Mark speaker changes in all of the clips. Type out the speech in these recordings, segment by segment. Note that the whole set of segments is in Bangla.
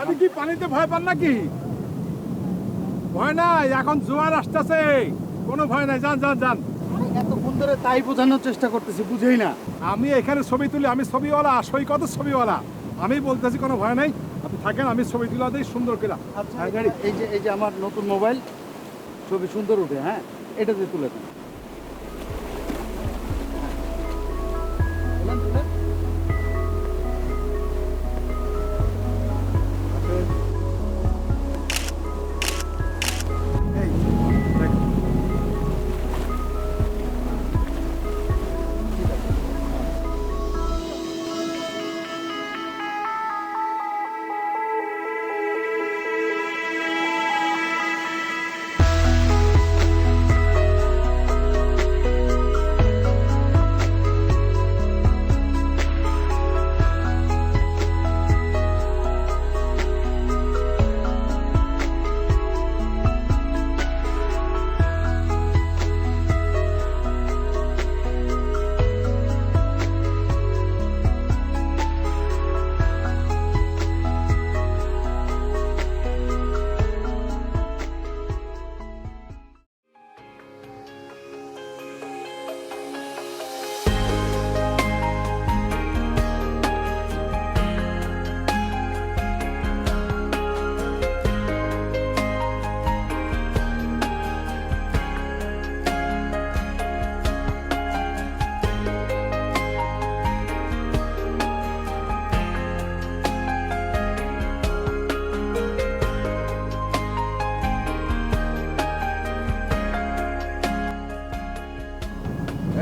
Speaker 1: আপনি কি পানিতে ভয় পান নাকি? ভয় নাই, এখন জোয়ার আসতেছে, কোনো ভয় নাই, যান যান যান।
Speaker 2: এতক্ষণ ধরে তাই বোঝানোর চেষ্টা করতেছি, বুঝেই না।
Speaker 1: আমি এখানে ছবি তুলি, আমি ছবিওয়ালা, সৈকত ছবিওয়ালা। আমি বলতেছি কোনো ভয় নাই, আপনি থাকেন, আমি ছবি তুলা দিই সুন্দর করে।
Speaker 2: আচ্ছা এই যে আমার নতুন মোবাইল, ছবি সুন্দর উঠে, হ্যাঁ, এটা দিয়ে তুলে দেন। তুলেন, তুলেন।
Speaker 1: এই, দেখেন।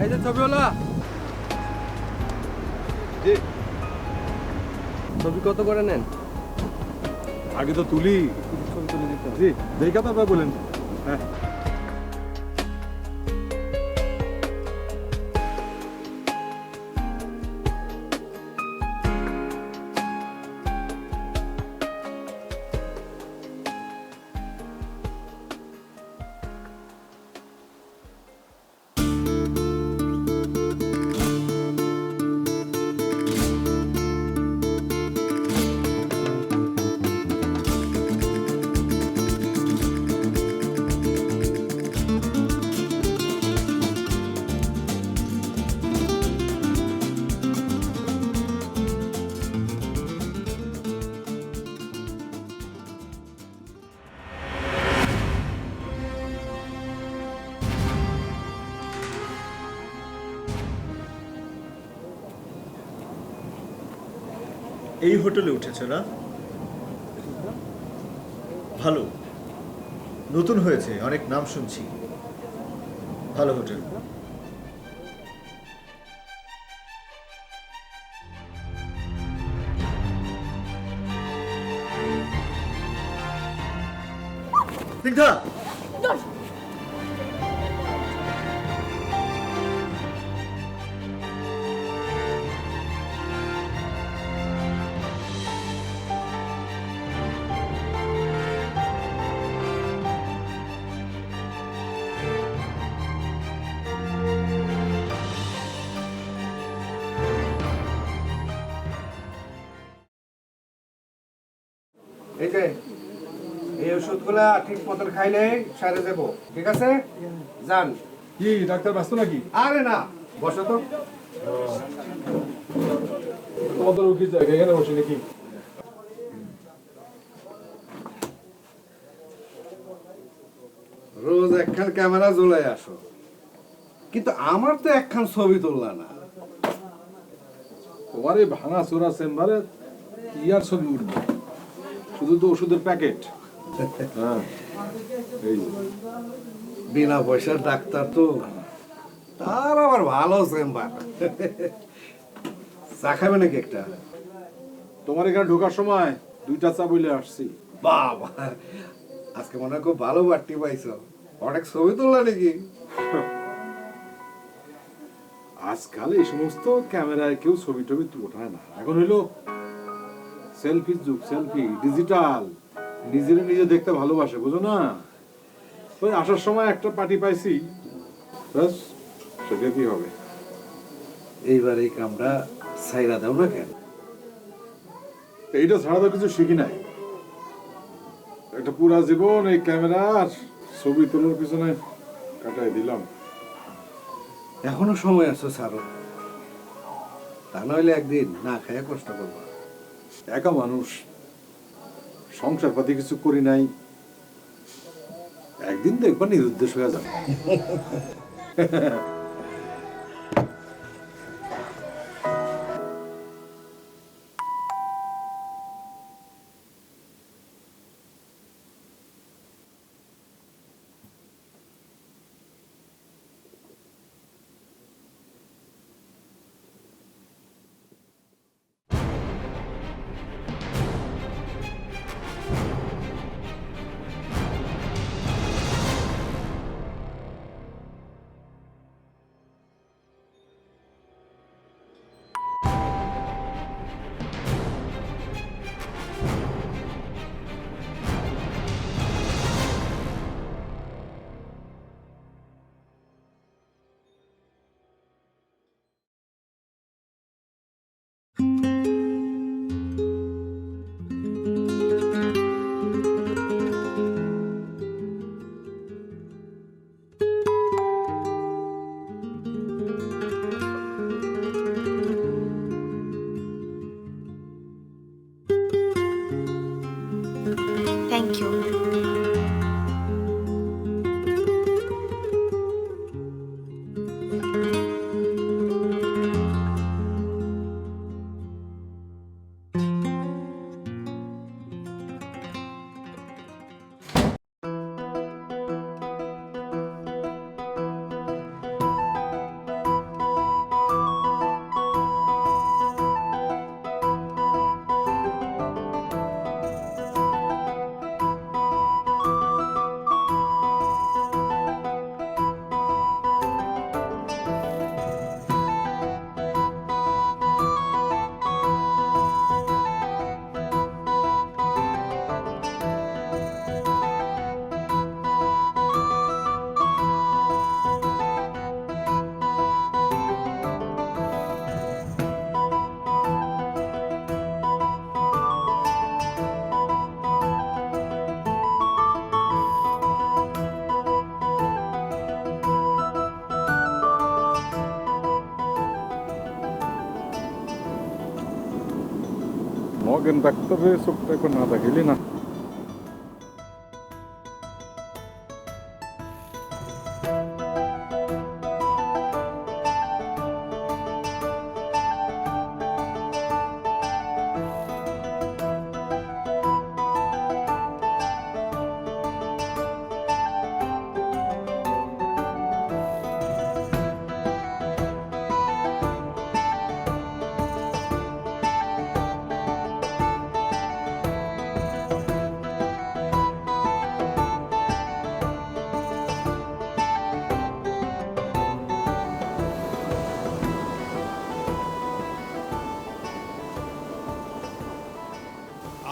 Speaker 1: এই যে ছবিওয়ালা, জি,
Speaker 3: ছবি কত করে নেন?
Speaker 1: আগে তো তুলি।
Speaker 3: ছবি তুলে দিতে হবে।
Speaker 1: জি, দেখা তারপর বলেন। হ্যাঁ,
Speaker 4: এই হোটেলে উঠেছে না? ভালো, নতুন হয়েছে, অনেক নাম শুনছি। ভালো হোটেল। স্নিগ্ধা,
Speaker 2: এই যে এই ওষুধগুলা ঠিক মতন খাইলে সারে দেব, ঠিক আছে? যান।
Speaker 1: কি ডাক্তার ব্যস্ত নাকি?
Speaker 2: আরে না, বসো তো।
Speaker 1: তোমাদের রুগীর জায়গা এখানে বসে নাকি?
Speaker 2: রোজ একখান ক্যামেরা ঝুলাই আসো, কিন্তু আমার তো একখান ছবি তুললা না।
Speaker 1: তোমার এই ভাঙা চোরা চেম্বারে কি আর ছবি উঠবে? শুধু তো ওষুধের প্যাকেট। হ্যাঁ, এই যে।
Speaker 2: বিনা পয়সার ডাক্তার তো, তার আবার ভালো চেম্বার। চা খাবে নাকি একটা?
Speaker 1: তোমার এখানে ঢোকার সময় 2টা চা বলে আসছি।
Speaker 2: বাবা, আজকে মনে হয় খুব ভালো বাড়তি পাইছো। অনেক ছবি তুললা নাকি?
Speaker 1: আজকাল এই সমস্ত ক্যামেরায় কেউ ছবি টবি ওঠায় না, এখন হইলো সেলফির যুগ, সেলফি ডিজিটাল। নিজের নিজে দেখতে ভালোবাসে, বুঝো না? ওই আসার সময় একটা পার্টি পাইছি, ব্যাস, সেটা কি হবে?
Speaker 2: এইবার এই কামটা ছাইরা দাও না কেন?
Speaker 1: এইটা ছাড়া তো কিছু শিখি নাই। একটা পুরা জীবন এই ক্যামেরার ছবি তোলার পিছনে কাটাই দিলাম।
Speaker 2: এখনো সময় আছে স্যার, তা নইলে একদিন না খেয়ে কষ্ট করবো।
Speaker 1: একা মানুষ, সংসার পাতি কিছু করি নাই, একদিন দেখবা নিরুদ্দেশ হয়ে যাবে।
Speaker 5: Thank you.
Speaker 1: মগেন ডাক্তারের চোখটা একবার না দেখাইলি না।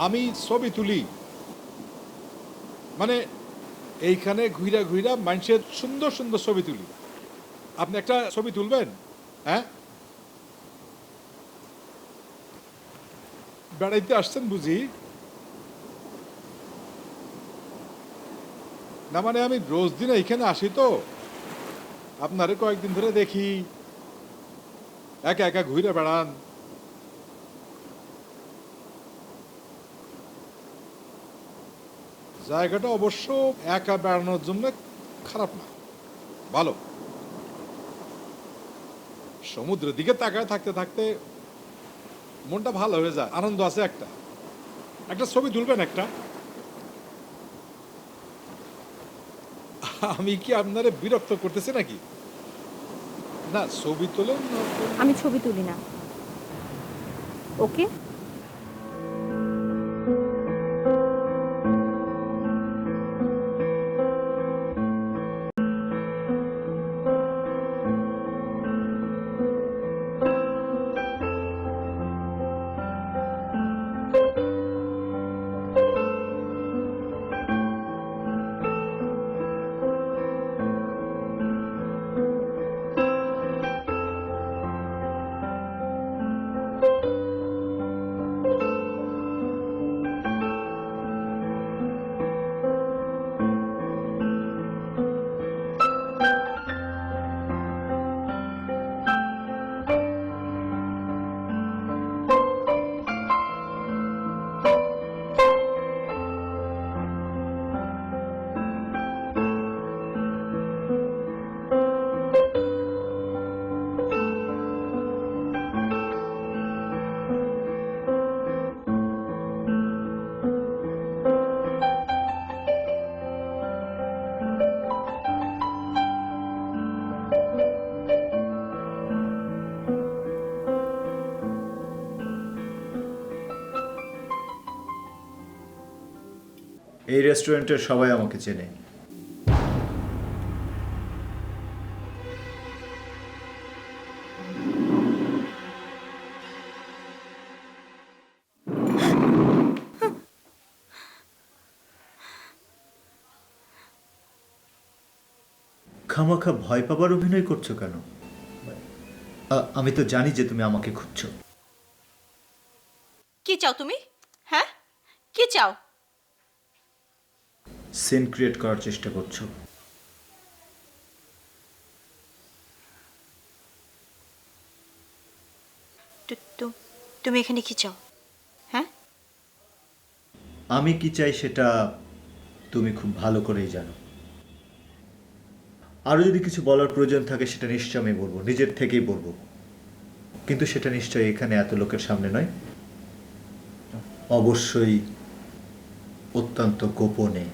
Speaker 6: আমি ছবি তুলি মানে এইখানে ঘুরা ঘুরা মানুষের সুন্দর সুন্দর ছবি তুলি। আপনি একটা ছবি তুলবেন? হ্যাঁ, বেড়াইতে আসছেন বুঝি? না মানে আমি রোজ দিন এইখানে আসি তো, আপনারে কয়েকদিন ধরে দেখি একা একা ঘুরে বেড়ান। জায়গাটা অবশ্য একা বেড়ানোর জন্য খারাপ না, ভালো। সমুদ্রের দিকে তাকায় থাকতে থাকতে মনটা ভালো হয়ে যায়, আনন্দ আছে একটা। একটা ছবি তুলবেন একটা? আমি কি আপনারে বিরক্ত করতেছি নাকি? না ছবি তোলেন না।
Speaker 5: আমি ছবি তুলি না। ওকে।
Speaker 4: এই রেস্টুরেন্টের সবাই আমাকে চেনে। খামাখা ভয় পাবার অভিনয় করছো কেন? আমি তো জানি যে তুমি আমাকে খুঁজছো।
Speaker 5: কি চাও তুমি? হ্যাঁ, কি চাও?
Speaker 4: সিন ক্রিয়েট করার চেষ্টা করছো।
Speaker 5: তুমি এখানে কি চাও? হ্যাঁ,
Speaker 4: আমি কি চাই সেটা তুমি খুব ভালো করেই জানো। আরও যদি কিছু বলার প্রয়োজন থাকে সেটা নিশ্চয় আমি বলবো, নিজের থেকেই বলবো, কিন্তু সেটা নিশ্চয়ই এখানে এত লোকের সামনে নয়, অবশ্যই অত্যন্ত গোপনে।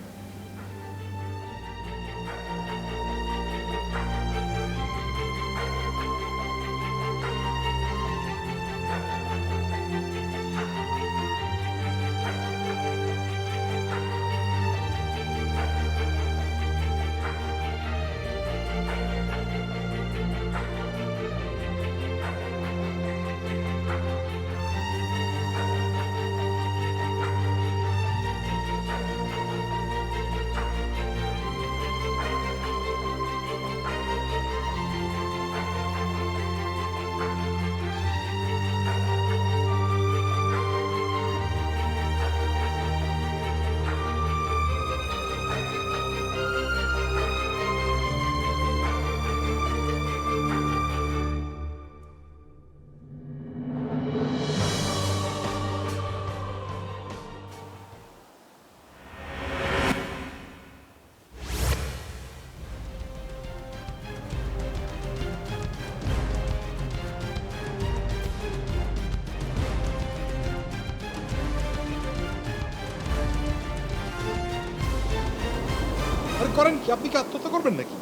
Speaker 6: আরে করেন কি? আপনি কি আত্মহত্যা করবেন নাকি?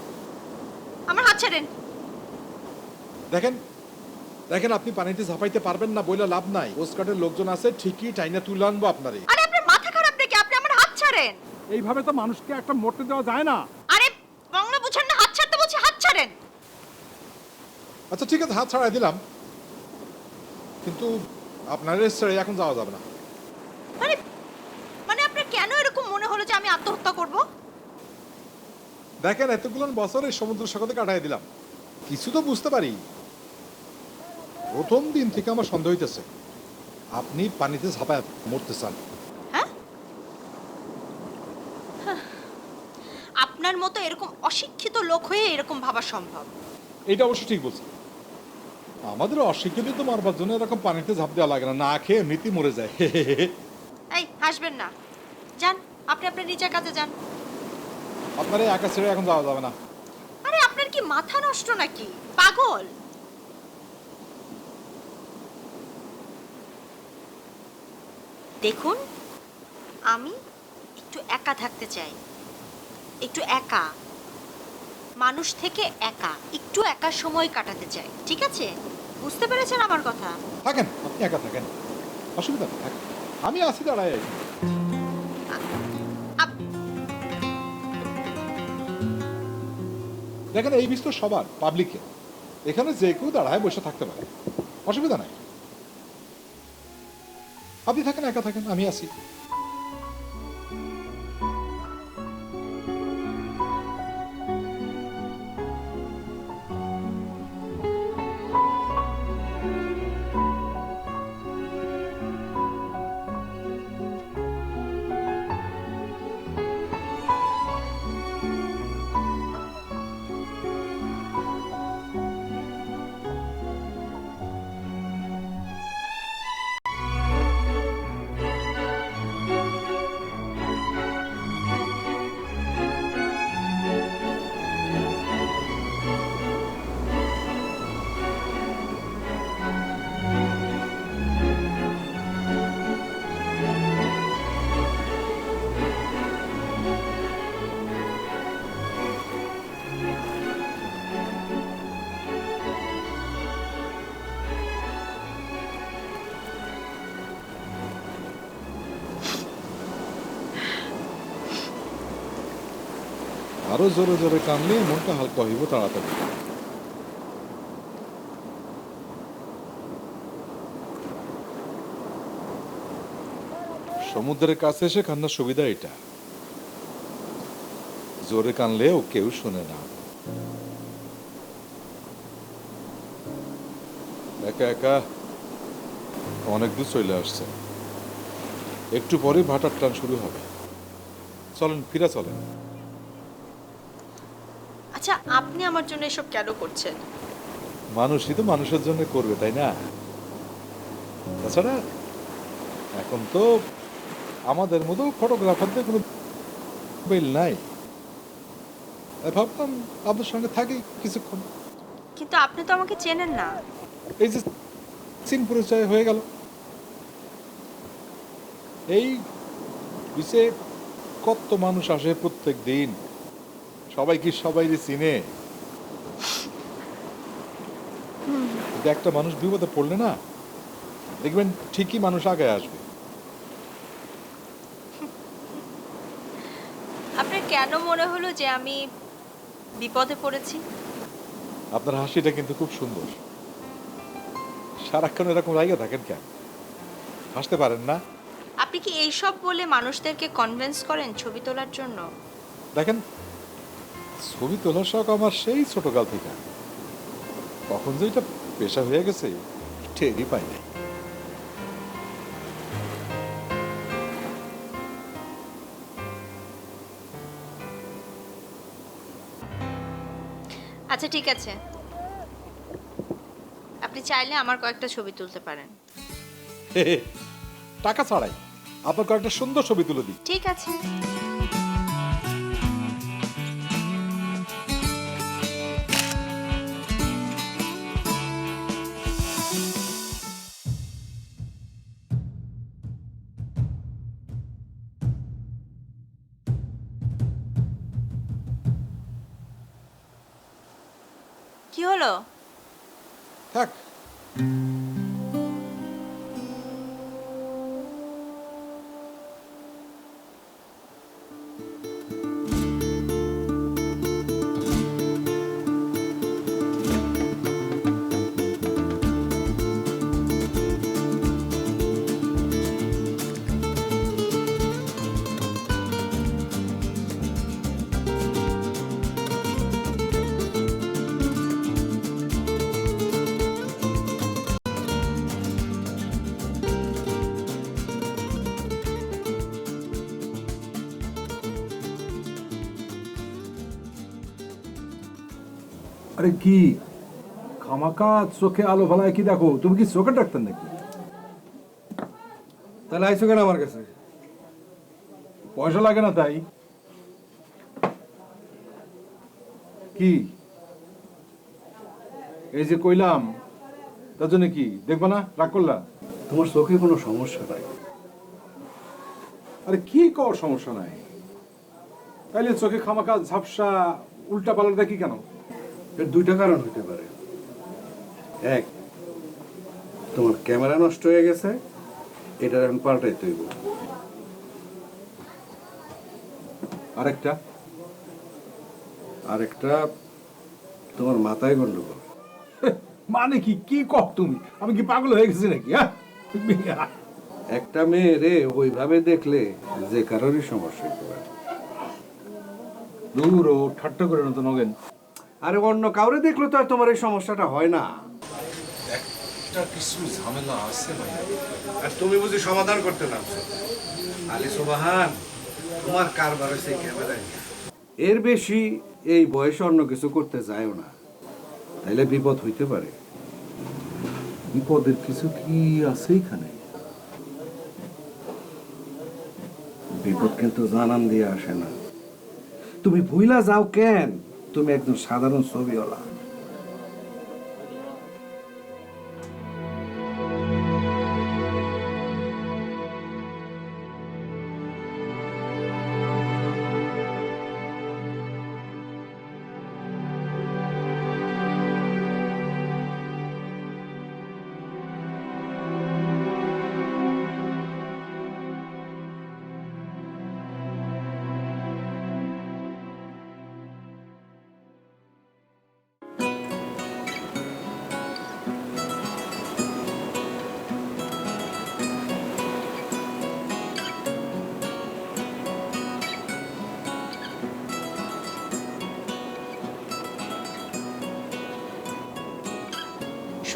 Speaker 5: আমার হাত ছাড়েন।
Speaker 6: দেখেন দেখেন, আপনি পানিতে ঝাঁপাইতে পারবেন না বইলে লাভ নাই। কোস্টগার্ডের লোকজন আছে, ঠিকই টাইনা তুলে আনবো আপনারে।
Speaker 5: আরে আপনার মাথা খারাপ নাকি? আপনি আমার হাত ছাড়েন।
Speaker 1: এইভাবে তো মানুষকে একটা মরতে দেওয়া যায় না।
Speaker 5: আরে বাংলা বুঝেন না? হাত ছাড়তে বলছি, হাত ছাড়েন।
Speaker 6: আচ্ছা ঠিক আছে, হাত ছাড়াই দিলাম, কিন্তু আপনার ছেড়ে এখন যাওয়া যাবে না।
Speaker 5: মানে মানে আপনার কেন এরকম মনে হলো যে আমি আত্মহত্যা করব?
Speaker 6: দেখেন, এতগুলো বছর এই সমুদ্র সৈকতে কাটাই দিলাম, কিছু তো বুঝতে পারি। প্রথম দিন থেকে আমার সন্দেহ হইতেছে আপনি পানিতে ঝাঁপায় মরতে চান।
Speaker 5: হ্যাঁ, আপনার মতো এরকম অশিক্ষিত লোক হয়ে এরকম ভাবা সম্ভব?
Speaker 6: এটা অবশ্য ঠিক বলছেন। আমাদের অশিক্ষিত তো মারবার জন্য এরকম পানিতে ঝাঁপ দেওয়া লাগে না, না খেয়ে এমনিতেই মরে যায়।
Speaker 5: এই হাসবেন না, যান আপনি আপনার নিজের কাজে যান।
Speaker 6: আপনার এই একা ছেড়ে এখন যাওয়া যাবে না।
Speaker 5: আরে আপনার কি মাথা নষ্ট নাকি? পাগল? দেখুন, আমি একটু একা থাকতে চাই, একটু একা, মানুষ থেকে একা, একটু একা সময় কাটাতে চাই, ঠিক আছে? বুঝতে পেরেছেন আমার কথা?
Speaker 6: থাকেন, আপনি একা থাকেন, অসুবিধা নেই, থাকেন। আমি আছি দাঁড়ায়।
Speaker 5: আপ-
Speaker 6: দেখেন, এই বিস্তর সবার পাবলিকে, এখানে যে কেউ দাঁড়ায় বসে থাকতে পারে, অসুবিধা নাই। আপনি থাকেন, একা থাকেন, আমি আছি। আরো জোরে জোরে কানলে মনটা হালকা হইব তাড়াতাড়ি। সমুদ্রের কাছে এসে কান্নার সুবিধা এটা, জোরে কানলেও কেউ শোনে না। একা একা অনেক দূর চলে আসছে, একটু পরে ভাটার টান শুরু হবে। চলেন, ফিরে চলেন।
Speaker 5: আচ্ছা, আপনি আমার জন্য এসব কেন করছেন?
Speaker 6: মানুষই তো মানুষের জন্য করবে, তাই না? তাছাড়া এখন তো আমাদের মতো ফটোগ্রাফারদের কোনো মোবাইল নাই। তাই ভাবলাম আপনার সঙ্গে থাকি কিছুক্ষণ।
Speaker 5: কিন্তু আপনি তো আমাকে চেনেন না।
Speaker 6: এই যে চিন পরিচয় হয়ে গেল। এই বিচে কত মানুষ আসে প্রত্যেক দিন, সবাই কি সবাই চিনে? কিন্তু একটা মানুষ বিপদে পড়লে না, দেখবেন ঠিকই মানুষ আগে আসবে।
Speaker 5: আপনার কেন মনে হলো যে আমি বিপদে পড়েছি?
Speaker 6: আপনার হাসিটা কিন্তু খুব সুন্দর। সারাক্ষণ এরকম রাইগা থাকেন কেন? হাসতে পারেন না?
Speaker 5: আপনি কি এইসব বলে মানুষদেরকে কনভিন্স করেন ছবি তোলার জন্য?
Speaker 6: দেখেন, ছবি তোলার শখ আমার সেই ছোটকাল থেকে। কখন যে এটা পেশা হয়ে গেছে টেরই পাই নাই।
Speaker 5: আচ্ছা ঠিক আছে, আপনি চাইলে আমার কয়েকটা ছবি তুলতে পারেন।
Speaker 6: টাকা ছাড়াই আপনার কয়েকটা সুন্দর ছবি তুলে দিই।
Speaker 5: ঠিক আছে। কি হলো?
Speaker 6: থাক,
Speaker 1: আরে কি খামাকা চোখে আলো ফেলায় কি দেখো? তুমি কি চোখে ডাক্তার নাকি?
Speaker 2: তাহলে আইসো কেন আমার কাছে?
Speaker 1: পয়সা লাগে না তাই? কি এই যে কইলাম তার জন্য কি দেখবা না? রাগ করলা?
Speaker 2: তোমার চোখে কোনো সমস্যা নাই।
Speaker 1: আরে কি কর সমস্যা নাই, তাইলে চোখে খামাকা ঝাপসা উল্টা পাল্টা দেখি কেন?
Speaker 2: এর দুইটা কারণ হতে পারে। এক, তোমার ক্যামেরা নষ্ট হয়ে গেছে, এটা এখন পাল্টাইতে হইব।
Speaker 1: আরেকটা
Speaker 2: আরেকটা, তোমার মাথায় গন্ডগোল।
Speaker 1: মানে কি কি কর তুমি? আমি কি পাগল হয়ে গেছি নাকি? হ্যাঁ,
Speaker 2: একটা মেয়ে রে ওইভাবে দেখলে যে কারোরই সমস্যা হতে পারে।
Speaker 1: দূর ও ঠাট্টা করে না তো নগেন।
Speaker 2: আরে অন্য কাউরে দেখলে তো আর তোমার এই সমস্যাটা হয় না।
Speaker 6: একটা কিছু ঝামেলা আছে ভাই।
Speaker 2: আর তুমি বুঝি সমাধান করতে নামছো? আলী সুবাহান, তোমার কারবার হয়েছে ক্যামেরায়। এর বেশি এই বয়সে অন্য কিছু করতে যায়ও না, তাইলে বিপদ হইতে পারে।
Speaker 1: বিপদের কিছু কি আছে এখানে?
Speaker 2: বিপদ কিন্তু জানান দিয়ে আসে না। তুমি ভুইলা যাও কেন? তুমি একজন সাধারণ ছবিওয়ালা।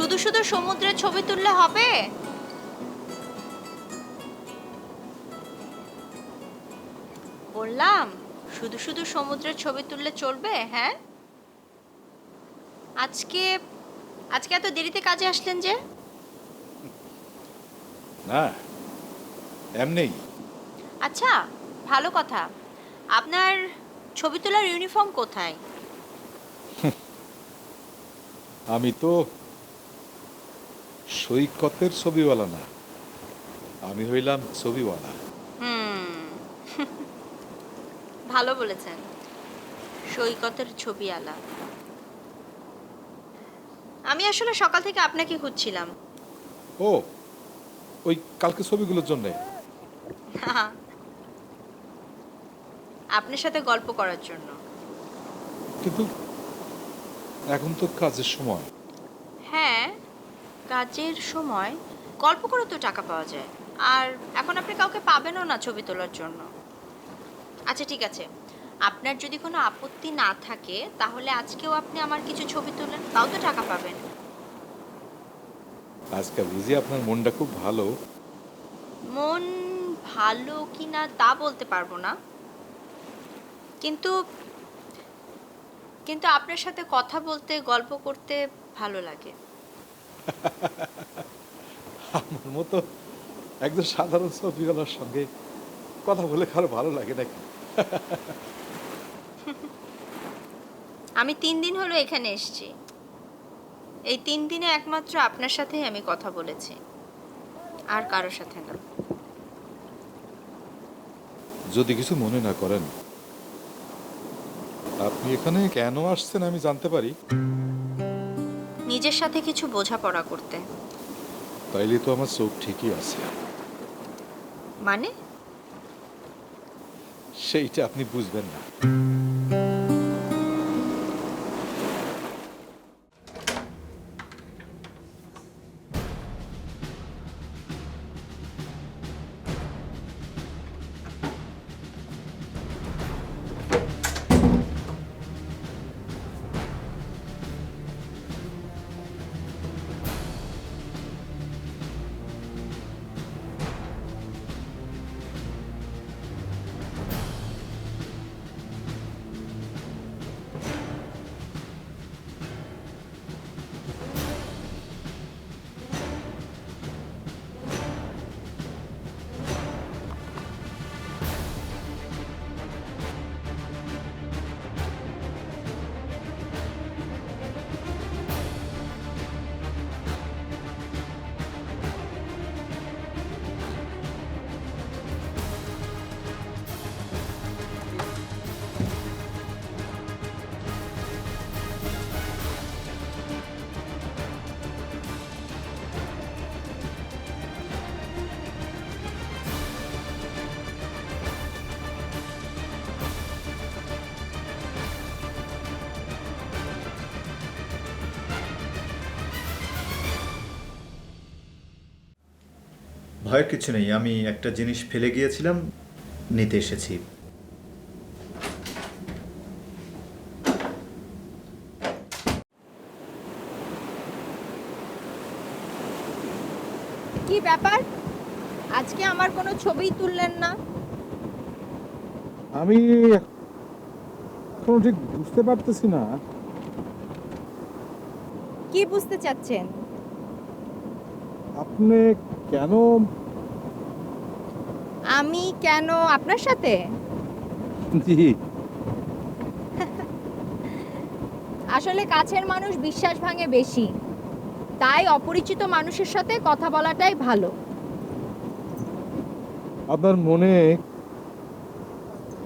Speaker 5: শুধু শুধু সমুদ্রের ছবি তুললে হবে? বললাম শুধু শুধু সমুদ্রের ছবি তুললে চলবে? হ্যাঁ, আজকে আজকে এত দেরিতে কাজে আসলেন যে?
Speaker 6: না, এমনি।
Speaker 5: আচ্ছা, ভালো কথা। আপনার ছবি তোলার ইউনিফর্ম কোথায়?
Speaker 6: আমি তো সৈকতের ছবিওয়ালা না, আমি হইলাম ছবিওয়ালা।
Speaker 5: হুম, ভালো বলেছেন, সৈকতের ছবি আলা। আমি আসলে সকাল থেকে আপনাকে খুঁজছিলাম।
Speaker 6: ও, ওই কালকে ছবিগুলোর জন্য?
Speaker 5: আপনার সাথে গল্প করার জন্য।
Speaker 6: কিন্তু এখন তো কাজের সময়।
Speaker 5: হ্যাঁ, কাজের সময় গল্প করে তো টাকা পাওয়া যায়। আর এখন আপনি কাউকে পাবেনও না ছবি তোলার জন্য। আচ্ছা ঠিক আছে, আপনার যদি কোনো আপত্তি না থাকে তাহলে আজকেও আপনি আমার কিছু ছবি তোলেন, তাও তো টাকা পাবেন।
Speaker 6: আজকাল বুঝি আপনার মনটা খুব ভালো।
Speaker 5: মন ভালো কি না তা বলতে পারবো না, কিন্তু কিন্তু আপনার সাথে কথা বলতে গল্প করতে ভালো লাগে।
Speaker 6: আমার মতো একজন সাধারণ ছবিওয়ালার সঙ্গে কথা বলে কারো ভালো লাগে নাকি?
Speaker 5: আমি 3 দিন হলো এখানে এসেছি। এই 3 দিনে একমাত্র আপনার সাথেই আমি কথা বলেছি, আর কারোর সাথে না।
Speaker 6: যদি কিছু মনে না করেন, আপনি এখানে কেন আসছেন আমি জানতে পারি?
Speaker 5: নিজের সাথে কিছু বোঝাপড়া করতে।
Speaker 6: তাইলে তো আমার চোখ ঠিকই আছে।
Speaker 5: মানে?
Speaker 6: সেইটা আপনি বুঝবেন না।
Speaker 4: ভয়ের কিছু নেই, আমি একটা জিনিস ফেলে গিয়েছিলাম, নিতে এসেছি।
Speaker 5: কি ব্যাপার, আজকে আমার কোনো ছবি তুললেন না?
Speaker 1: আমি এখনো ঠিক বুঝতে পারতেছি না
Speaker 5: কি বুঝতে চাচ্ছেন?
Speaker 1: আপনি কেন।
Speaker 5: আমি কেন আপনার সাথে?
Speaker 1: জি,
Speaker 5: আসলে কাছের মানুষ বিশ্বাস ভাঙে বেশি, তাই অপরিচিত মানুষের সাথে কথা বলাটাই ভালো।
Speaker 1: আপনার মনে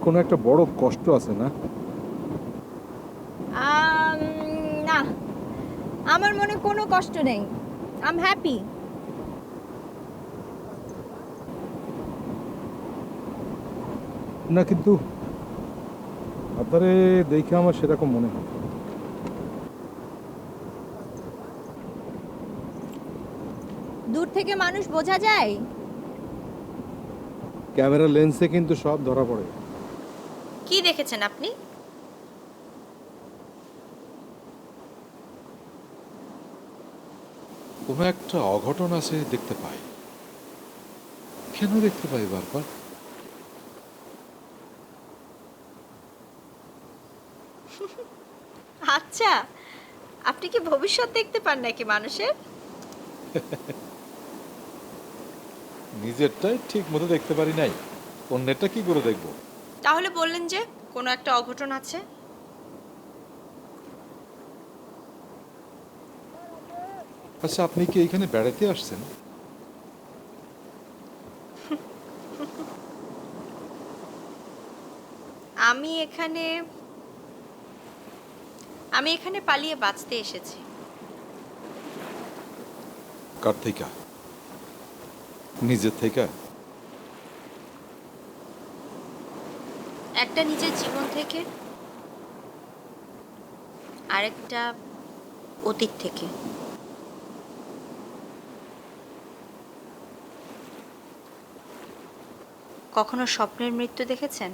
Speaker 1: কোনো একটা বড় কষ্ট আছে না?
Speaker 5: না, আমার মনে কোনো কষ্ট নেই, আই এম হ্যাপি।
Speaker 1: না, কিন্তু আপনারে দেখে আমার সেরকম মনে হয়।
Speaker 5: দূর থেকে মানুষ বোঝা যায়।
Speaker 1: ক্যামেরা লেন্সে কিন্তু সব ধরা পড়ে।
Speaker 5: কি দেখেছেন আপনি?
Speaker 6: কোনো একটা অঘটন আছে দেখতে পাই। কেন দেখতে পাই বারবার?
Speaker 5: আচ্ছা, আপনি কি ভবিষ্যৎ দেখতে পান নাকি মানুষের?
Speaker 6: নিজেরটাই ঠিক মতো দেখতে পারি নাই, অন্যেরটা কি করে দেখবো?
Speaker 5: তাহলে বললেন যে কোনো একটা অঘটন আছে।
Speaker 6: আচ্ছা, আপনি কি এইখানে বেড়াতে আসছেন?
Speaker 5: আমি এখানে পালিয়ে বাঁচতে এসেছি।
Speaker 6: কার থেকে? নিজের থেকে?
Speaker 5: একটা নিজের জীবন থেকে, আরেকটা অতীত থেকে। কখনো স্বপ্নের মৃত্যু দেখেছেন?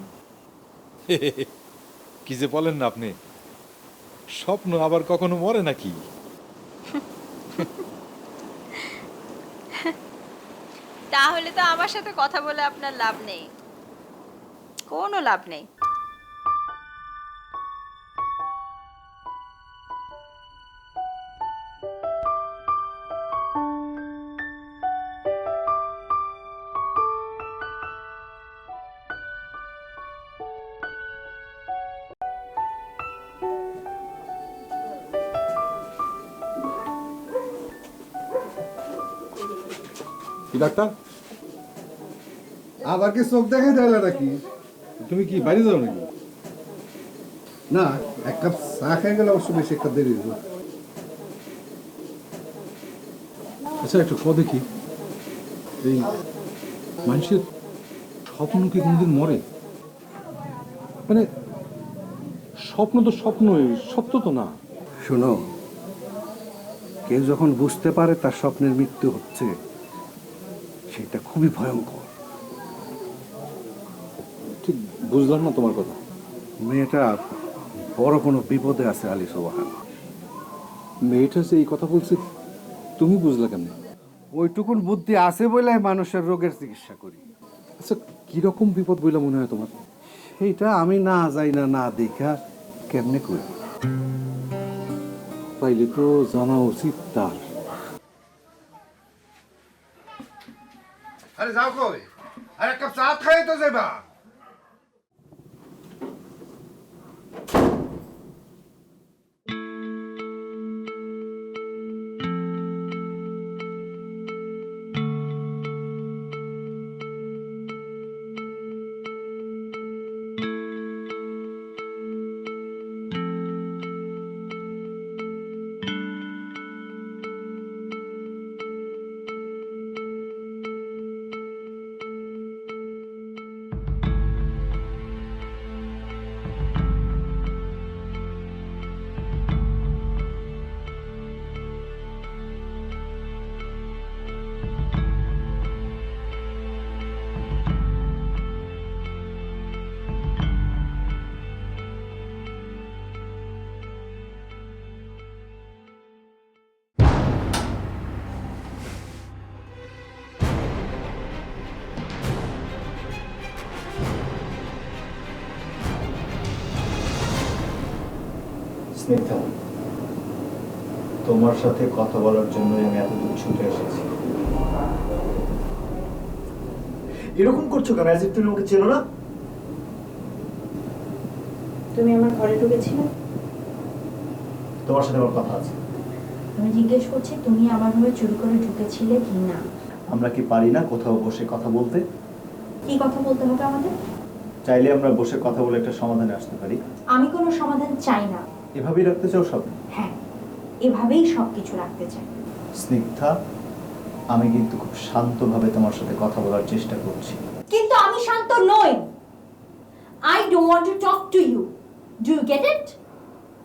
Speaker 6: কি যে বলেন না আপনি, স্বপ্ন আবার কখনো মরে নাকি?
Speaker 5: তাহলে তো আমার সাথে কথা বলে আপনার লাভ নেই, কোনো লাভ নেই।
Speaker 1: কি ডাক্তার,
Speaker 2: আবার কি চোখ দেখে দিলে নাকি?
Speaker 1: তুমি কি বাইরে যাও নাকি?
Speaker 2: না, এক কাপ চা খেয়ে গেলে অবশ্য বেশি একটা দেরি হলো।
Speaker 1: আচ্ছা একটু ক দেখি, এই মানুষের স্বপ্ন কি কোনোদিন মরে? মানে স্বপ্ন তো স্বপ্নই, সত্য তো না।
Speaker 2: শোনো, কেউ যখন বুঝতে পারে তার স্বপ্নের মৃত্যু হচ্ছে, সেটা খুবই ভয়ঙ্কর।
Speaker 1: ঠিক বুঝলাম না তোমার কথা।
Speaker 2: মেয়েটা বড় কোনো বিপদে আছে আলী সোবাহান।
Speaker 1: মেয়েটা যে এই কথা বলছে তুমি বুঝলা কেন?
Speaker 2: ওইটুকুন বুদ্ধি আছে বলে মানুষের রোগের চিকিৎসা করি।
Speaker 1: আচ্ছা কিরকম বিপদ বইলা মনে হয় তোমার?
Speaker 2: সেইটা আমি না যাই না, না দেখা কেমনে করি?
Speaker 1: তাইলে তো জানা উচিত তার।
Speaker 2: আরে যাও কই, আরে এক কাপ চা খাই তো যাইবা।
Speaker 4: স্নিগ্ধা, তোমার সাথে কথা বলার জন্য আমি এতদূর ছুটে এসেছি। এরকম করছো কেন? অ্যাজ ইফ তুমি আমাকে চেনো না।
Speaker 7: তুমি আমার ঘরে ঢুকেছিলে?
Speaker 4: তোমার সাথে আমার কথা আছে।
Speaker 7: আমি জিজ্ঞেস করছি তুমি আমার ঘরে চুরি করে ঢুকেছিলে কি না।
Speaker 4: আমরা কি পারি না কোথাও বসে কথা বলতে?
Speaker 7: কি কথা বলতে হবে আমাদের?
Speaker 4: চাইলে আমরা বসে কথা বলে একটা সমাধানে আসতে পারি।
Speaker 7: আমি কোনো সমাধান চাই না।
Speaker 4: এভাবেই রাখতে চাও সব?
Speaker 7: হ্যাঁ, এভাবেই সবকিছু রাখতে চাই।
Speaker 4: স্নিগ্ধা, আমি কিন্তু খুব শান্তভাবে তোমার সাথে কথা বলার চেষ্টা করছি।
Speaker 7: কিন্তু আমি শান্ত নই। I don't want to talk to you. Do you get it?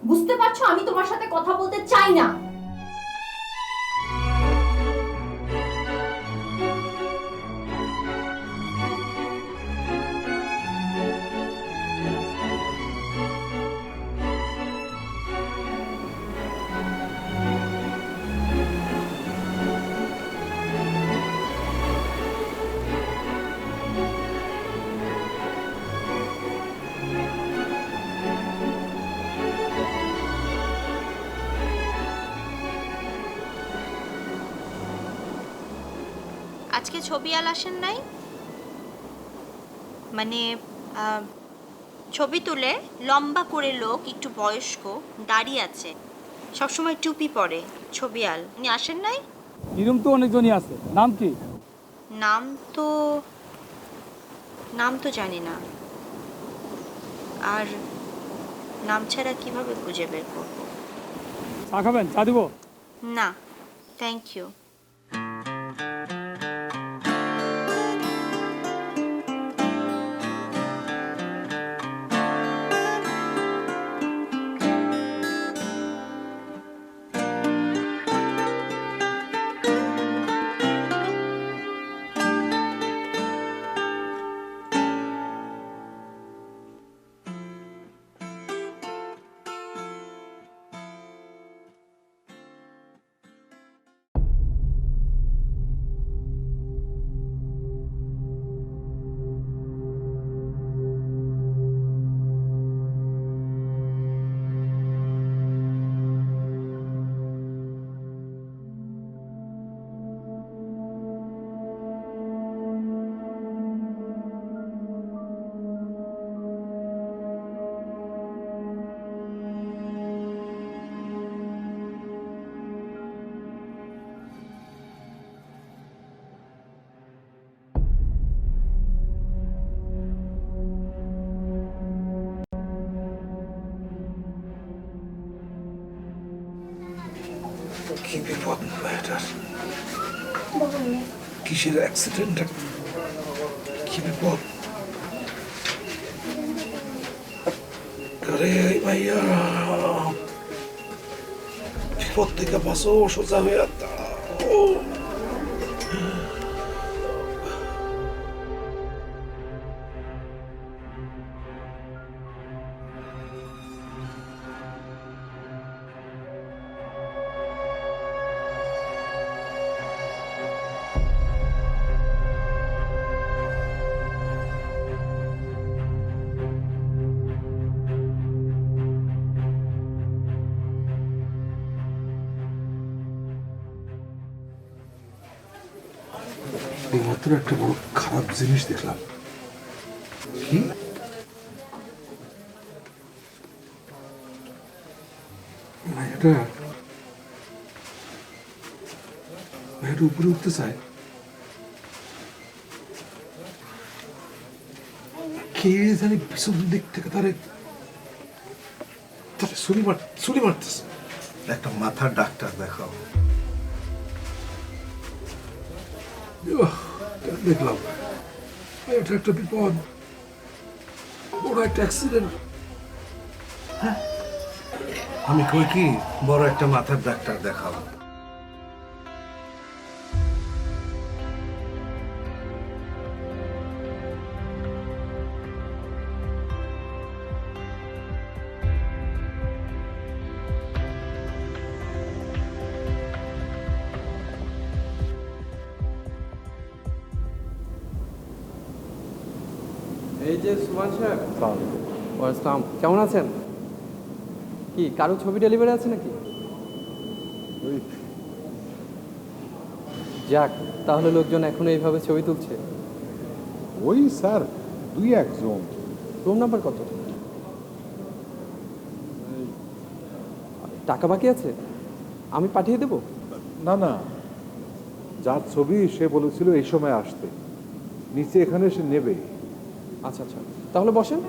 Speaker 7: বুঝতে পারছো, আমি তোমার সাথে কথা বলতে চাই না।
Speaker 5: আজকে ছবিয়াল আসেন নাই? মানে ছবি তুলে লম্বা করে লোক, একটু বয়স্ক, দাঁড়িয়ে আছে, সবসময় টুপি পরে, ছবিয়াল, উনি আসেন নাই?
Speaker 3: এরকম তো অনেকজনই আছে। নাম কি?
Speaker 5: নাম তো নাম তো জানি না, আর নাম ছাড়া কিভাবে খুঁজে বের করবো?
Speaker 3: চা খাবেন? চা দিব?
Speaker 5: না, থ্যাংক ইউ।
Speaker 2: কি বিপদ মেয়েটার, কিসের অ্যাক্সিডেন্ট, কি বিপদ। আরে ভাইয়া, বিপদ থেকে বাঁচো, সোজা হয়ে দাঁড়াও।
Speaker 8: এইমাত্র একটা বড় খারাপ জিনিস দেখলাম। কি? মেয়েটা উপরে উঠতে চায়, কে জানি পিছন দিক থেকে তারে ছুরি মারতেছে।
Speaker 2: একটা মাথার ডাক্তার দেখাও।
Speaker 8: দেখলাম এটা একটা বিপদ, বড় একটা অ্যাক্সিডেন্ট।
Speaker 2: আমি কই কি, বড় একটা মাথার ডাক্তার দেখাও।
Speaker 3: এই যে সুমান সাহেব। আসসালাম, কেমন আছেন? কি কারো ছবি ডেলিভারি আছে নাকি? যাক, তাহলে লোকজন এখনো এইভাবে ছবি তুলছে।
Speaker 6: ওই স্যার, দুই একজন।
Speaker 3: রুম নাম্বার কত? টাকা বাকি আছে? আমি পাঠিয়ে দেবো?
Speaker 6: না না, যার ছবি সে বলেছিল এই সময় আসতে, নিচে এখানে এসে নেবে।
Speaker 3: আচ্ছা আচ্ছা, তাহলে বসেন।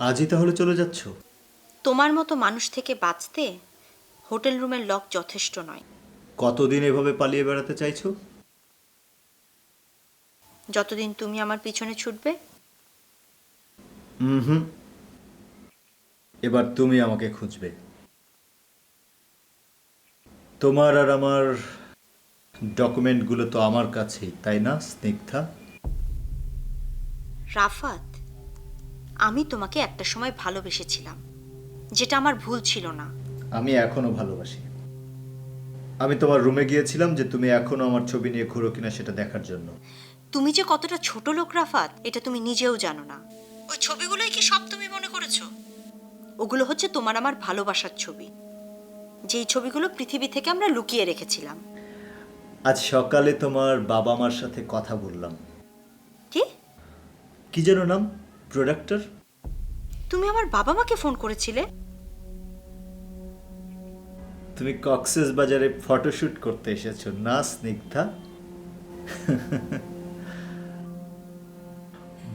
Speaker 4: আজই তাহলে চলে যাচ্ছ?
Speaker 5: তোমার মতো মানুষ থেকে বাঁচতে হোটেল রুমের লক যথেষ্ট নয়।
Speaker 4: কতদিন এভাবে পালিয়ে বেড়াতে চাইছো?
Speaker 5: যতদিন তুমি আমার পিছনে ছুটবে।
Speaker 4: হুম, এবার তুমি আমাকে খুঁজবে। তোমার আর আমার ডকুমেন্টগুলো তো আমার কাছেই, তাই না স্নিগ্ধা?
Speaker 5: রাফাত, আমি তোমাকে একটা সময় ভালোবেসেছিলাম, যেটা আমার ভুল ছিল না।
Speaker 4: আমি এখনো ভালোবাসি। আমি তোমার রুমে গিয়েছিলাম যে তুমি এখনো আমার ছবি নিয়ে ঘুরো কিনা সেটা দেখার জন্য।
Speaker 5: তুমি যে কতটা ছোট লোক রাফাত, এটা তুমি নিজেও জানো না। ওই ছবিগুলোই কি সব তুমি মনে করেছো? ওগুলো হচ্ছে তোমার আমার ভালোবাসার ছবি, যেই ছবিগুলো পৃথিবী থেকে আমরা লুকিয়ে রেখেছিলাম।
Speaker 4: আজ সকালে তোমার বাবা মার সাথে কথা বললাম।
Speaker 5: কি?
Speaker 4: কি যেন নাম? প্রোডাক্টর?
Speaker 5: তুমি আমার বাবা মাকে ফোন করেছিলে?
Speaker 4: তুমি কক্সেস বাজারে ফটোশুট করতে এসেছো না স্নিগ্ধা?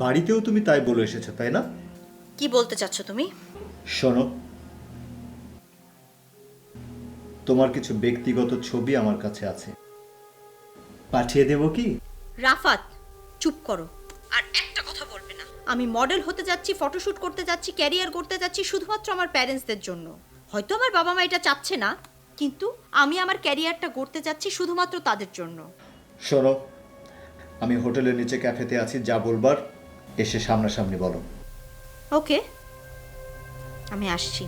Speaker 4: বাড়িতেও তুমি তাই বলে এসেছো, তাই না?
Speaker 5: কি বলতে চাচ্ছ তুমি?
Speaker 4: শোনো, তোমার কিছু ব্যক্তিগত ছবি আমার কাছে আছে, পাঠিয়ে দেব কি?
Speaker 5: রাফাত, চুপ করো। আর একটা কথা বলবে না। আমি মডেল হতে যাচ্ছি, ফটোশুট করতে যাচ্ছি, ক্যারিয়ার করতে যাচ্ছি শুধুমাত্র আমার প্যারেন্টসদের জন্য। হয়তো আমার বাবা মা এটা চাচ্ছে না, কিন্তু আমি আমার ক্যারিয়ারটা গড়তে যাচ্ছি শুধুমাত্র তাদের জন্য।
Speaker 4: শোনো, আমি হোটেলের নিচে ক্যাফেতে আছি, যা বলবার এসে সামনাসামনি বলো।
Speaker 5: ওকে, আমি আসছি।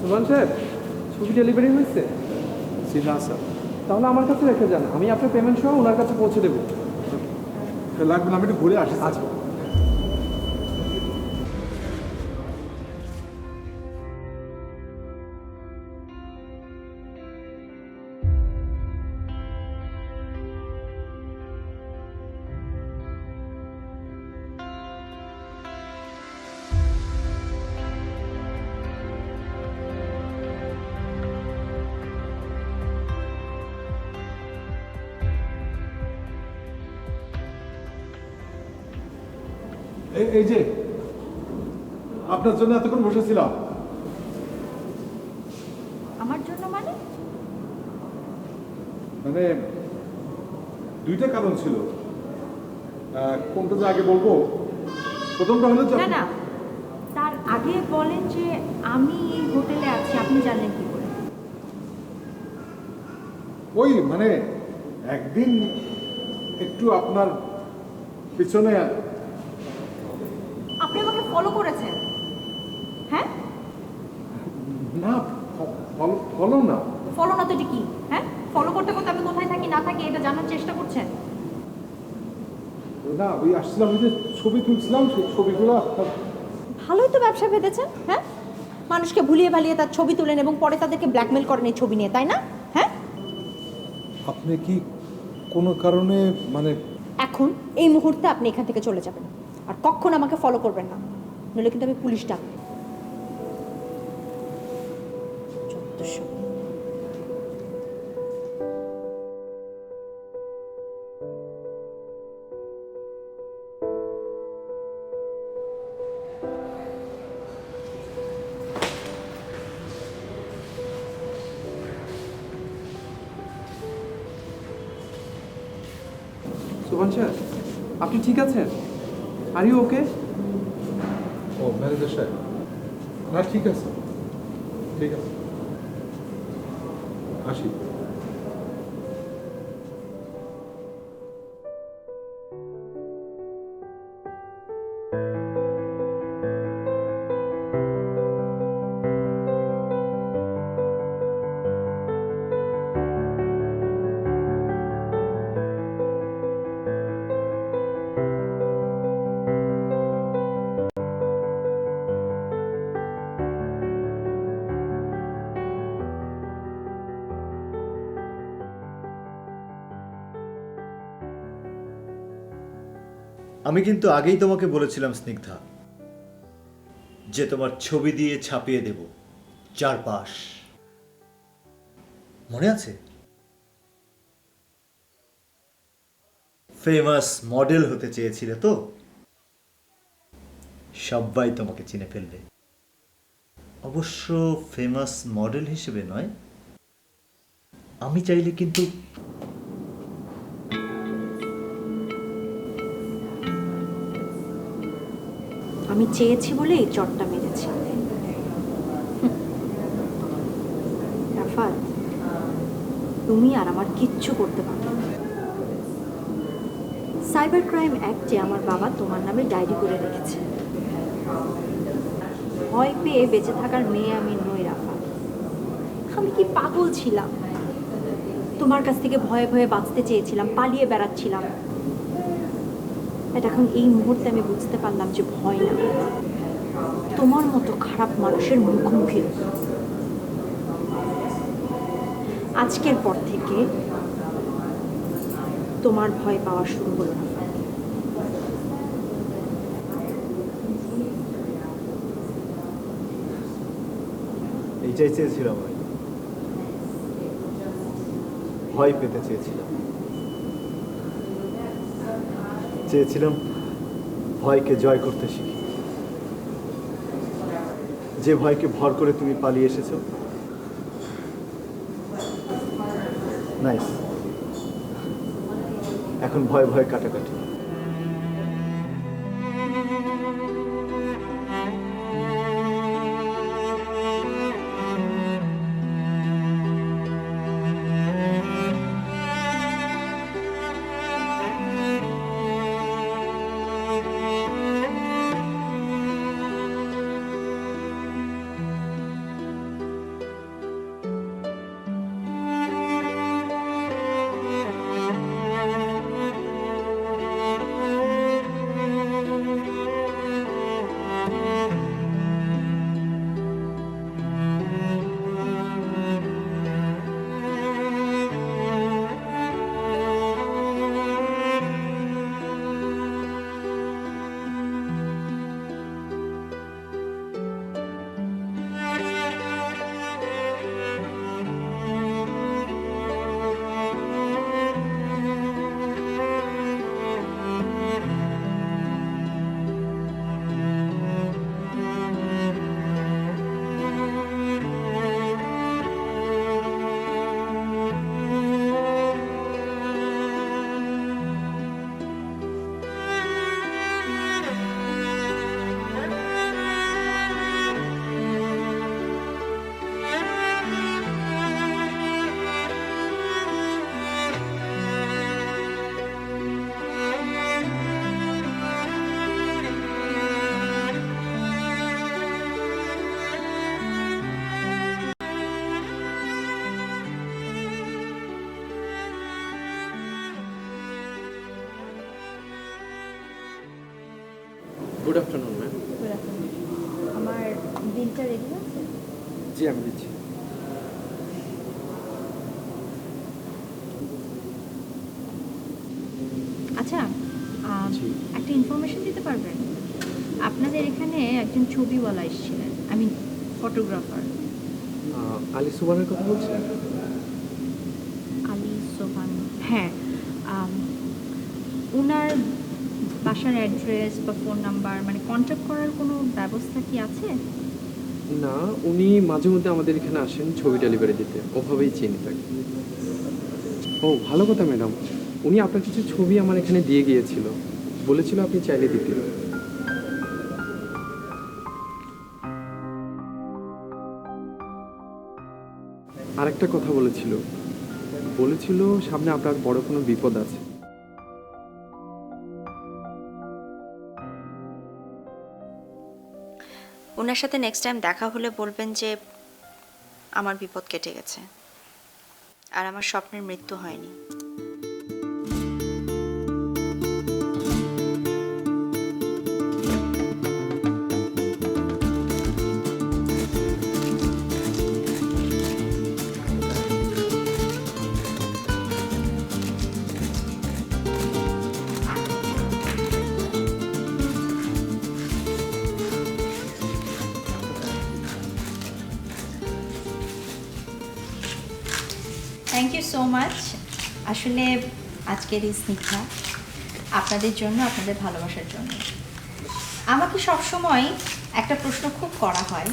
Speaker 3: সুমন সাহেব, ছবি ডেলিভারি হয়েছে?
Speaker 1: না স্যার,
Speaker 3: তাহলে আমার কাছে রেখে যান, আমি আপনার পেমেন্ট সহ ওনার কাছে পৌঁছে দেবো।
Speaker 1: লাগবে না, আমি একটু ঘুরে আসি।
Speaker 3: আচ্ছা।
Speaker 1: এই যে আপনার জন্য এতক্ষণ বসেছিলাম।
Speaker 7: আমার জন্য মানে?
Speaker 1: মানে দুইটা কারণ ছিল, কোনটা যে আগে বলবো? প্রথমটা হলো যে
Speaker 7: না না, তার আগে বলেন যে আমি এই হোটেলে আছি আপনি জানলেন কি করে?
Speaker 1: ওই মানে একদিন একটু আপনার পিছনে।
Speaker 7: আপনি আমাকে ফলো করেছেন? হ্যাঁ,
Speaker 1: না, ফলো না।
Speaker 7: ফলো না তো এটা কি? হ্যাঁ, ফলো করতে করতে আমি কোথায় থাকি না থাকি এটা জানার চেষ্টা করছেন?
Speaker 1: না, ওই আসছিলাম, ওই যে ছবি তুলছিলাম, সেই ছবিগুলো আপনার।
Speaker 7: ভালোই তো ব্যবসা পেতেছেন। হ্যাঁ, মানুষকে ভুলিয়ে ভালিয়ে তার ছবি তুলেন এবং পরে তাদেরকে ব্ল্যাকমেল করেন এই ছবি নিয়ে, তাই না? হ্যাঁ,
Speaker 1: আপনি কি কোনো কারণে মানে?
Speaker 7: এখন এই মুহূর্তে আপনি এখান থেকে চলে যাবেন, আর কখনো আমাকে ফলো করবেন না, নইলে কিন্তু আমি পুলিশ ডাকবো। যত্তসব।
Speaker 3: সুমন স্যার, আপনি ঠিক আছেন? Are you okay?
Speaker 1: O manager সাহেব, না ঠিক আছে, ঠিক আছে, আসি।
Speaker 4: আমি কিন্তু আগেই তোমাকে বলেছিলাম স্নিগ্ধা, যে তোমার ছবি দিয়ে ছাপিয়ে দেব চারপাশ। মনে আছে? ফেমাস মডেল হতে চেয়েছিলে তো, সবাই তোমাকে চিনে ফেলবে। অবশ্য ফেমাস মডেল হিসেবে নয়, আমি চাইলে কিন্তু
Speaker 7: আমি চেয়েছি বলে এই চটটা মেরেছি। রাফাত, তুমি আর আমার কিচ্ছু করতে পারবে না। সাইবার ক্রাইম অ্যাক্টে আমার বাবা তোমার নামে ডায়েরি করে রেখেছে। ভয় পেয়ে বেঁচে থাকার মেয়ে আমি নই রাফাত। আমি কি পাগল ছিলাম? তোমার কাছ থেকে ভয়ে ভয়ে বাঁচতে চেয়েছিলাম, পালিয়ে বেড়াচ্ছিলাম। এটা এখন এই মুহূর্তে আমি বুঝতে পারলাম যে ভয় না, তোমার মতো খারাপ মানুষের মুখোমুখি। আজকের পর থেকে তোমার ভয় পাওয়া শুরু হলো না।
Speaker 4: এইটাই চেয়েছিলাম, আমি ভয় পেতে চেয়েছিলাম। চেয়েছিলাম ভয়কে জয় করতে শিখি। যে ভয়কে ভর করে তুমি পালিয়ে এসেছো। নাইস, এখন ভয় ভয় কাটাকাটি।
Speaker 3: Good afternoon ma'am.
Speaker 7: আমার বিলটা রেডি আছে?
Speaker 3: জি আমি দিচ্ছি।
Speaker 9: আচ্ছা,
Speaker 3: জি।
Speaker 9: একটা ইনফরমেশন দিতে পারবেন? আপনাদের এখানে একজন ছবিওয়ালা এসেছিলেন, আই মিন ফটোগ্রাফার।
Speaker 3: আলী সুবানের কথা বলছেন?
Speaker 9: আলী সোহান, হ্যাঁ। ওনার বাসার অ্যাড্রেস বা ফোন নাম্বার, মানে কন্ট্যাক্ট করার কোনো ব্যবস্থা কি আছে?
Speaker 3: না, উনি মাঝে মধ্যে আমাদের এখানে আসেন ছবি ডেলিভারি দিতে, ওভাবেই চিনি তাকে। ও ভালো কথা ম্যাডাম, উনি আপনার কিছু ছবি আমার এখানে দিয়ে গিয়েছিল, বলেছিল আপনি চাইলে দিতে। আরেকটা কথা বলেছিল, সামনে আপনার বড় কোনো বিপদ আছে।
Speaker 5: ওনার সাথে নেক্সট টাইম দেখা হলে বলবেন যে আমার বিপদ কেটে গেছে আর আমার স্বপ্নের মৃত্যু হয়নি।
Speaker 9: Thank you so much. আসলে আজকের এই স্নিগ্ধা আপনাদের জন্য, আপনাদের ভালোবাসার জন্য। আমাকে সবসময় একটা প্রশ্ন খুব করা হয়,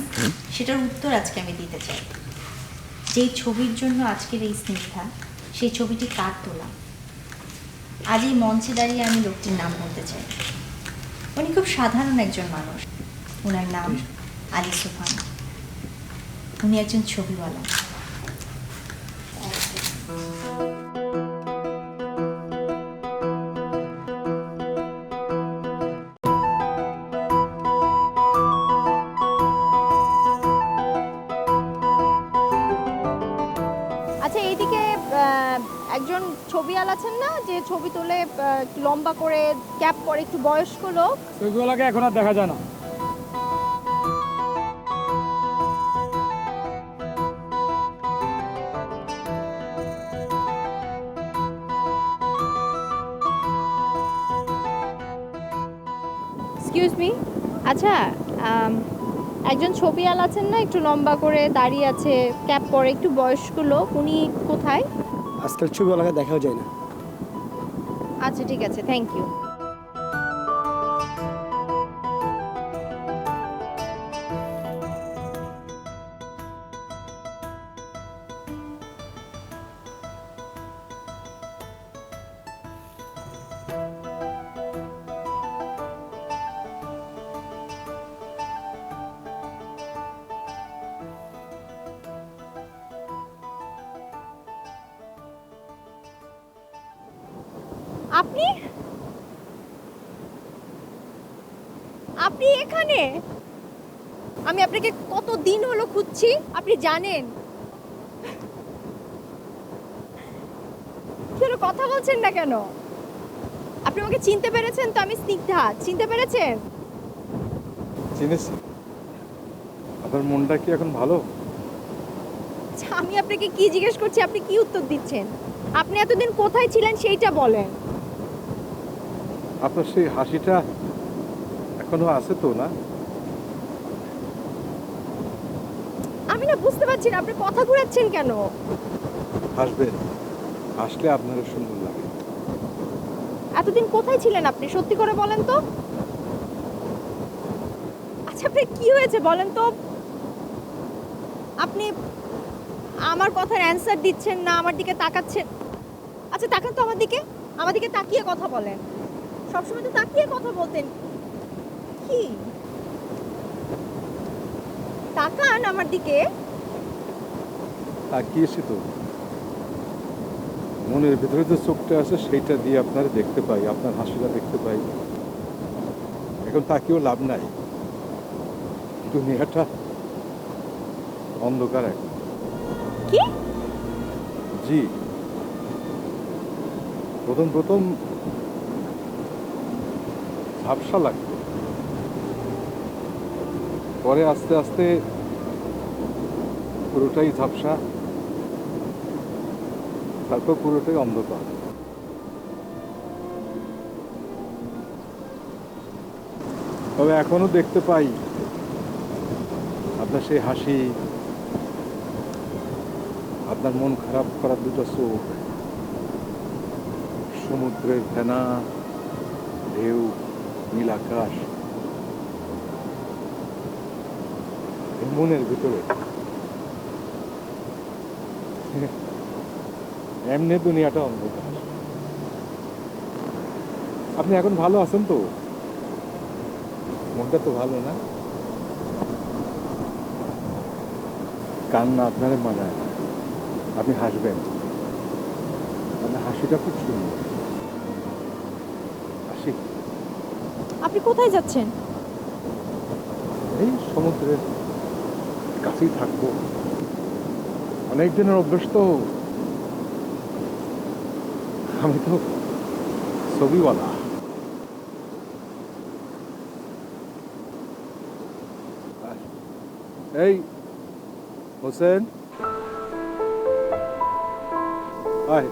Speaker 9: সেটার উত্তর আজকে আমি দিতে চাই। যেই ছবির জন্য আজকের এই স্নিগ্ধা, সেই ছবিটি কার তোলা? আজ এই মঞ্চে দাঁড়িয়ে আমি লোকটির নাম বলতে চাই। উনি খুব সাধারণ একজন মানুষ। ওনার নাম আলী সুবহান। উনি একজন ছবিওয়ালা।
Speaker 7: আচ্ছা, এইদিকে একজন ছবিয়াল আছেন না, যে ছবি তোলে একটু লম্বা করে, ক্যাপ পরে, একটু বয়স্ক লোক?
Speaker 10: ছবিগুলোকে এখন আর দেখা যায় না।
Speaker 7: এক্সকিউজ মি, আচ্ছা, একজন ছবিয়াল আছেন না, একটু লম্বা করে দাঁড়িয়ে আছে, ক্যাপ পরে, একটু বয়স্ক লোক, উনি কোথায়?
Speaker 10: আজকাল ছবিগুলোকে দেখাও যায় না।
Speaker 7: আচ্ছা ঠিক আছে, থ্যাংক ইউ। আপনি আপনি এখানে? আমি আপনাকে কত দিন হলো খুঁজছি, আপনি জানেন? কেন কথা বলছেন না কেন? আপনি আমাকে চিনতে পেরেছেন তো? আমি স্নিগ্ধা, চিনতে পেরেছেন?
Speaker 6: চিনেছি। আপনার মনটা কি এখন ভালো?
Speaker 7: আচ্ছা, আমি আপনাকে কি জিজ্ঞেস করছি, আপনি কি উত্তর দিচ্ছেন? আপনি এতদিন কোথায় ছিলেন সেইটা বলেন।
Speaker 6: আপনার সেই হাসিটা এখনো আছে তো, না?
Speaker 7: আমি না বুঝতে পারছি না, আপনি কথা ঘুরাচ্ছেন কেন?
Speaker 6: হাসবেন, হাসলে আপনারও সুন্দর লাগে।
Speaker 7: এতদিন কোথায় ছিলেন আপনি, সত্যি করে বলেন তো? আচ্ছা, আপনার কি হয়েছে বলেন তো? আপনি আমার কথার অ্যানসার দিচ্ছেন না, আমার দিকে তাকাচ্ছেন। আচ্ছা তাকান তো আমার দিকে, আমার দিকে তাকিয়ে কথা বলেন। সবসময় তো তাকিয়ে কথা বলতেন। কি তাকান আমার দিকে।
Speaker 6: তাকিয়েছি তো, মনের ভেতরে যে চোখটা আছে সেইটা দিয়ে আপনার দেখতে পাই, আপনার হাসিটা দেখতে পাই। এখন তাকিয়েও লাভ নাই, দুনিয়াটা অন্ধকার এখন।
Speaker 7: কি?
Speaker 6: জি, প্রথম প্রথম ঝাপসা লাগতো, পরে আস্তে আস্তে পুরোটাই ঝাপসা, তারপর পুরোটাই অন্ধকার। তবে এখনো দেখতে পাই আপনার সেই হাসি, আপনার মন খারাপ করার দুটো চোখ, সমুদ্রের ফেনা, ঢেউ, নীল আকাশ, মনের ভিতরে। এমনি দুনিয়াটা অন্ধকার। আপনি এখন ভালো আছেন তো? মনটা তো ভালো, না? কান্না আপনারে মানায় না। আপনি হাসবেন, আপনার হাসিটা খুব সুন্দর। হাসি।
Speaker 7: আপনি কোথায় যাচ্ছেন?
Speaker 6: এই সমুদ্রের কাছেই থাকবো, অনেক দিনের অভ্যেস তো। আমি তো ছবিওয়ালা। এই হোসেন, আয়।